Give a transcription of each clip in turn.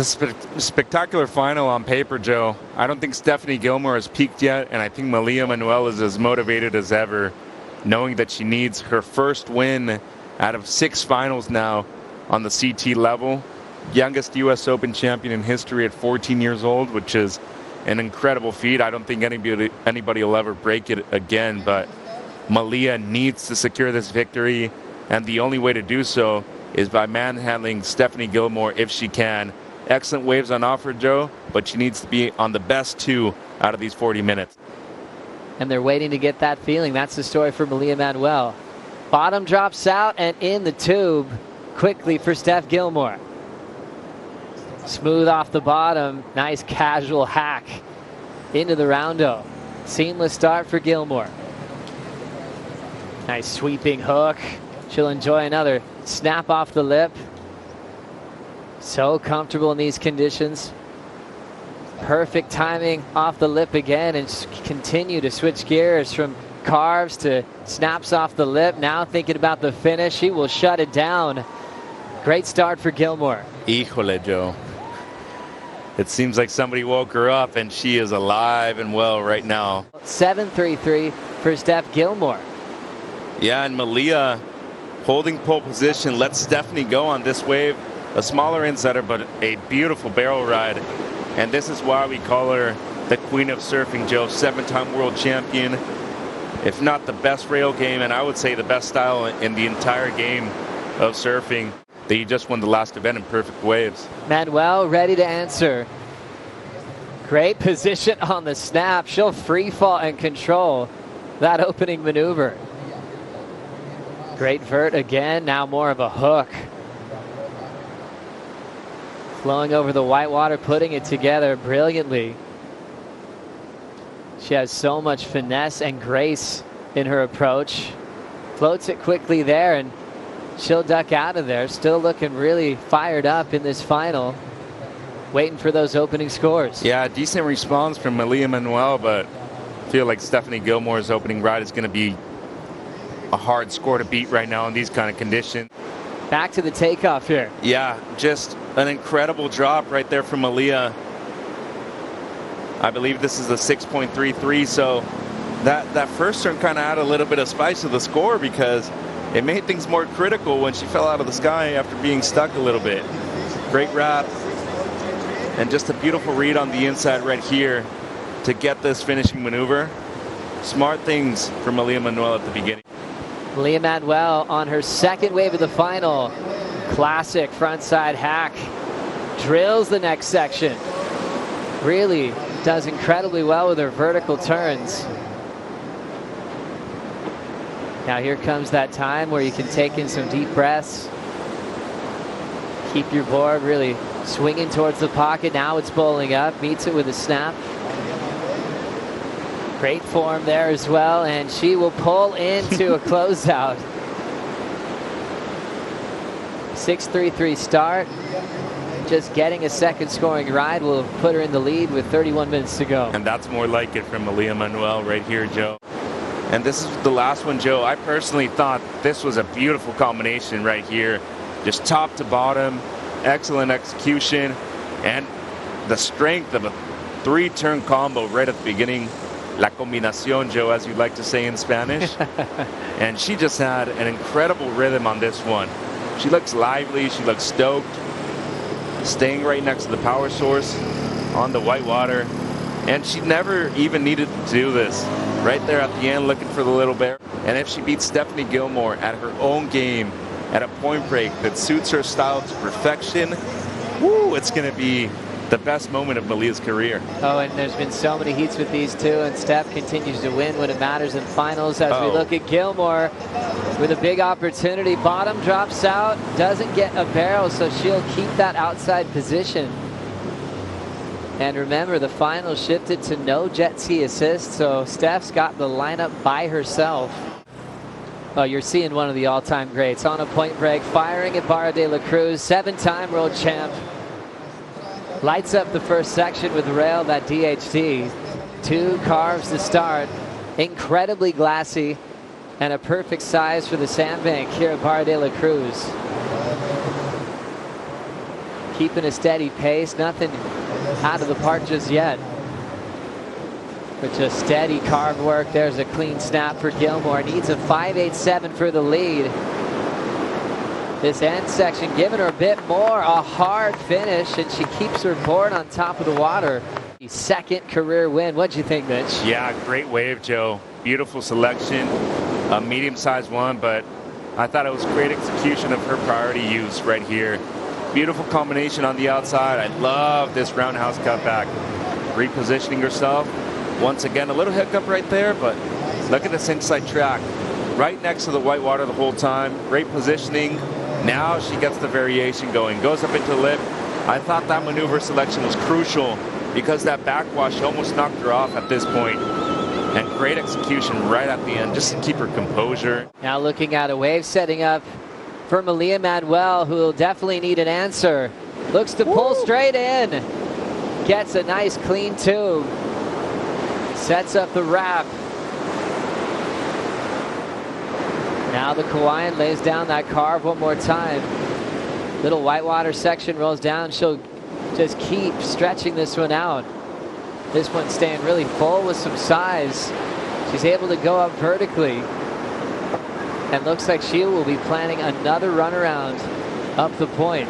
Spectacular final on paper, Joe. I don't think Stephanie Gilmore has peaked yet, and I think Malia Manuel is as motivated as ever, knowing that she needs her first win out of 6 finals now on the CT level. Youngest U.S. Open champion in history at 14 years old, which is an incredible feat. I don't think anybody will ever break it again, but Malia needs to secure this victory, and the only way to do so is by manhandling Stephanie Gilmore if she can. Excellent waves on offer, Joe, but she needs to be on the best 2 out of these 40 minutes. And they're waiting to get that feeling. That's the story for Malia Manuel. Bottom drops out and in the tube quickly for Steph Gilmore. Smooth off the bottom. Nice casual hack into the roundo. Seamless start for Gilmore. Nice sweeping hook. She'll enjoy another snap off the lip. So comfortable in these conditions. Perfect timing off the lip again, and continue to switch gears from carves to snaps off the lip. Now thinking about the finish. She will shut it down. Great start for Gilmore. Híjole, Joe. It seems like somebody woke her up, and she is alive and well right now. 7-3-3 for Steph Gilmore. Yeah, and Malia holding pole position. Let Stephanie go on this wave. A smaller insider, but a beautiful barrel ride. And this is why we call her the Queen of Surfing, Joe. 7-time world champion, if not the best rail game, and I would say the best style in the entire game of surfing. They just won the last event in perfect waves. Manuel ready to answer. Great position on the snap. She'll free fall and control that opening maneuver. Great vert again, now more of a hook. Flowing over the whitewater, putting it together brilliantly. She has so much finesse and grace in her approach. Floats it quickly there, and she'll duck out of there. Still looking really fired up in this final. Waiting for those opening scores. Yeah, decent response from Malia Manuel, but I feel like Stephanie Gilmore's opening ride is going to be a hard score to beat right now in these kind of conditions. Back to the takeoff here. Yeah, just an incredible drop right there from Malia. I believe this is a 6.33, so that first turn kind of added a little bit of spice to the score because it made things more critical when she fell out of the sky after being stuck a little bit. Great wrap, and just a beautiful read on the inside right here to get this finishing maneuver. Smart things from Malia Manuel at the beginning. Malia Manuel on her second wave of the final. Classic frontside hack. Drills the next section. Really does incredibly well with her vertical turns. Now here comes that time where you can take in some deep breaths. Keep your board really swinging towards the pocket. Now it's bowling up. Meets it with a snap. Great form there as well, and she will pull into a closeout. 6.33 start. Just getting a second scoring ride will put her in the lead with 31 minutes to go. And that's more like it from Malia Manuel right here, Joe. And this is the last one, Joe. I personally thought this was a beautiful combination right here. Just top to bottom, excellent execution, and the strength of a 3-turn combo right at the beginning. La combinación, Joe, as you like to say in Spanish. And she just had an incredible rhythm on this one. She looks lively, she looks stoked. Staying right next to the power source on the whitewater. And she never even needed to do this. Right there at the end, looking for the little bear. And if she beats Stephanie Gilmore at her own game, at a point break that suits her style to perfection, woo, it's going to be the best moment of Malia's career. Oh, and there's been so many heats with these two, and Steph continues to win when it matters in finals. As we look at Gilmore with a big opportunity, bottom drops out, doesn't get a barrel, so she'll keep that outside position. And remember, the final shifted to no jet ski assist, so Steph's got the lineup by herself. Oh, you're seeing one of the all-time greats on a point break, firing at Barra De La Cruz, 7-time world champ. Lights up the first section with rail, that DHT. 2 carves to start. Incredibly glassy and a perfect size for the sandbank here at Barra De La Cruz. keeping a steady pace. Nothing out of the park just yet. But just steady carve work. There's a clean snap for Gilmore. Needs a 5.87 for the lead. This end section giving her a bit more. A hard finish, and she keeps her board on top of the water. Second career win. What'd you think, Mitch? Yeah, great wave, Joe. Beautiful selection. A medium-sized one, but I thought it was great execution of her priority use right here. Beautiful combination on the outside. I love this roundhouse cutback. Repositioning herself. Once again, a little hiccup right there, but look at this inside track. Right next to the white water the whole time. Great positioning. Now she gets the variation going. Goes up into the lip. I thought that maneuver selection was crucial because that backwash almost knocked her off at this point. And great execution right at the end, just to keep her composure. Now looking at a wave setting up for Malia Manuel, who will definitely need an answer. Looks to pull straight in. Gets a nice clean tube. Sets up the wrap. Now the Kauaian lays down that carve one more time. Little whitewater section rolls down. She'll just keep stretching this one out. This one's staying really full with some size. She's able to go up vertically. And looks like she will be planning another runaround up the point.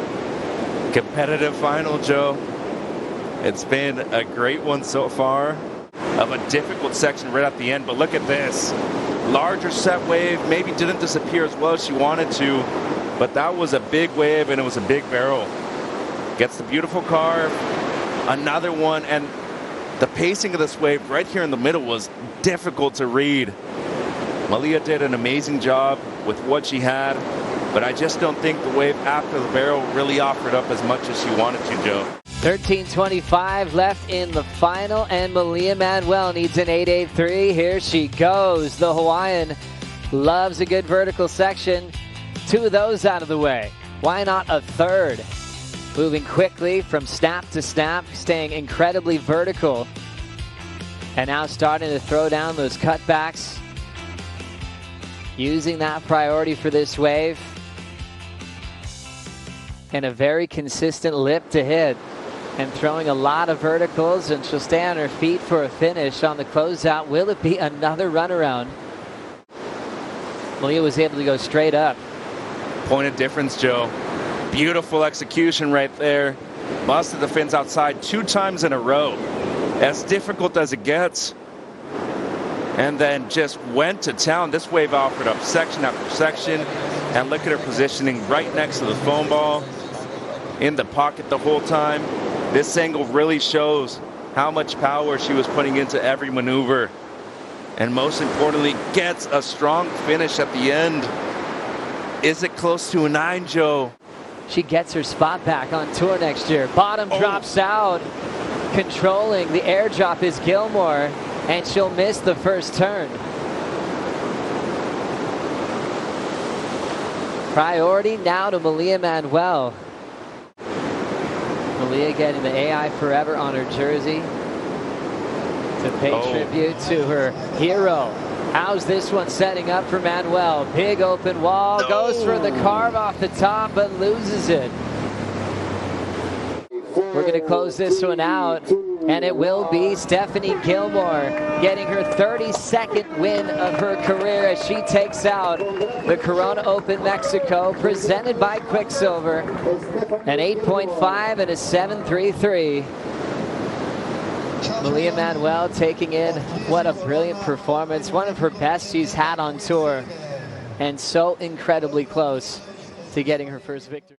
Competitive final, Joe. It's been a great one so far. Of a difficult section right at the end, but look at this. Larger set wave, maybe didn't disappear as well as she wanted to, but that was a big wave and it was a big barrel. Gets the beautiful carve, another one, and the pacing of this wave right here in the middle was difficult to read. Malia did an amazing job with what she had, but I just don't think the wave after the barrel really offered up as much as she wanted to, Joe. 13:25 left in the final, and Malia Manuel needs an 8.83. Here she goes. The Hawaiian loves a good vertical section. Two of those out of the way. Why not a third? Moving quickly from snap to snap, staying incredibly vertical. And now starting to throw down those cutbacks. Using that priority for this wave. And a very consistent lip to hit. And throwing a lot of verticals, and she'll stay on her feet for a finish on the closeout. Will it be another runaround? Malia was able to go straight up. Point of difference, Joe. Beautiful execution right there. Busted the fins outside 2 times in a row. As difficult as it gets. And then just went to town. This wave offered up section after section. And look at her positioning right next to the foam ball. In the pocket the whole time. This angle really shows how much power she was putting into every maneuver. And most importantly, gets a strong finish at the end. Is it close to a 9, Joe? She gets her spot back on tour next year. Bottom drops out. Controlling the airdrop is Gilmore, and she'll miss the first turn. Priority now to Malia Manuel. Malia getting the AI Forever on her jersey to pay tribute to her hero. How's this one setting up for Manuel? Big open wall, goes for the carve off the top, but loses it. We're going to close this one out, and it will be Stephanie Gilmore getting her 32nd win of her career as she takes out the Corona Open Mexico, presented by Quiksilver. An 8.5 and a 7.33. Malia Manuel taking in what a brilliant performance. One of her best she's had on tour, and so incredibly close to getting her first victory.